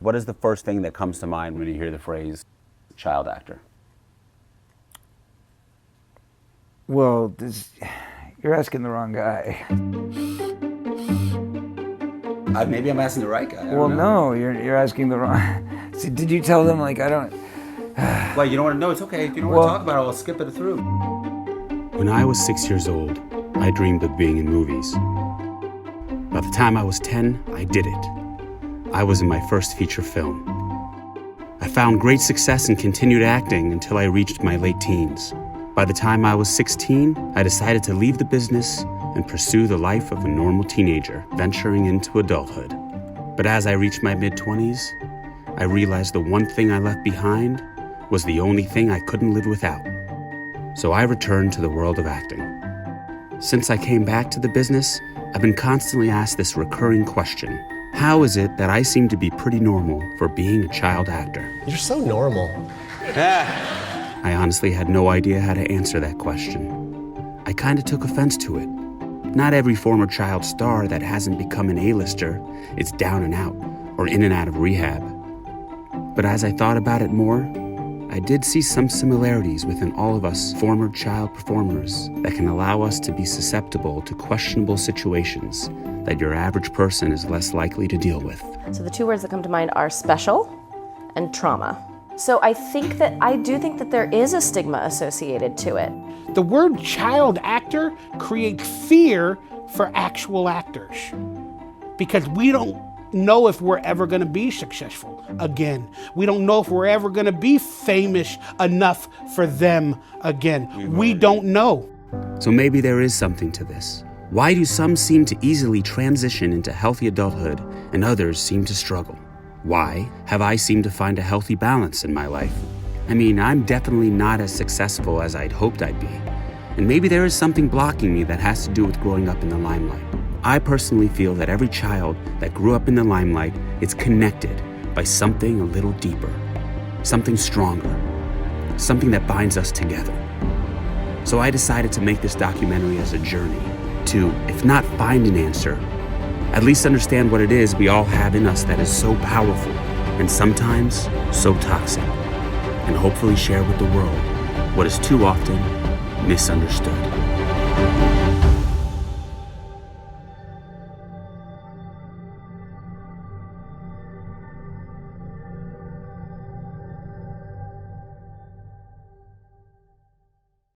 What is the first thing that comes to mind when you hear the phrase child actor? Well, you're asking the wrong guy. Maybe I'm asking the right guy. Well, no, you're asking the wrong. See, did you tell them, like, I don't... Well, you don't want to know, it's okay. If you don't want to talk about it, I'll skip it through. When I was 6 years old, I dreamed of being in movies. By the time I was 10, I did it. I was in my first feature film. I found great success and continued acting until I reached my late teens. By the time I was 16, I decided to leave the business and pursue the life of a normal teenager, venturing into adulthood. But as I reached my mid-20s, I realized the one thing I left behind was the only thing I couldn't live without. So I returned to the world of acting. Since I came back to the business, I've been constantly asked this recurring question. How is it that I seem to be pretty normal for being a child actor? You're so normal. I honestly had no idea how to answer that question. I kind of took offense to it. Not every former child star that hasn't become an A-lister is down and out or in and out of rehab. But as I thought about it more, I did see some similarities within all of us former child performers that can allow us to be susceptible to questionable situations that your average person is less likely to deal with. So the two words that come to mind are special and trauma. So I do think that there is a stigma associated to it. The word child actor creates fear for actual actors because we don't know if we're ever going to be successful again. We don't know if we're ever going to be famous enough for them again. We don't know. So maybe there is something to this. Why do some seem to easily transition into healthy adulthood and others seem to struggle? Why have I seemed to find a healthy balance in my life? I mean, I'm definitely not as successful as I'd hoped I'd be. And maybe there is something blocking me that has to do with growing up in the limelight. I personally feel that every child that grew up in the limelight is connected by something a little deeper, something stronger, something that binds us together. So I decided to make this documentary as a journey to, if not find an answer, at least understand what it is we all have in us that is so powerful and sometimes so toxic, and hopefully share with the world what is too often misunderstood.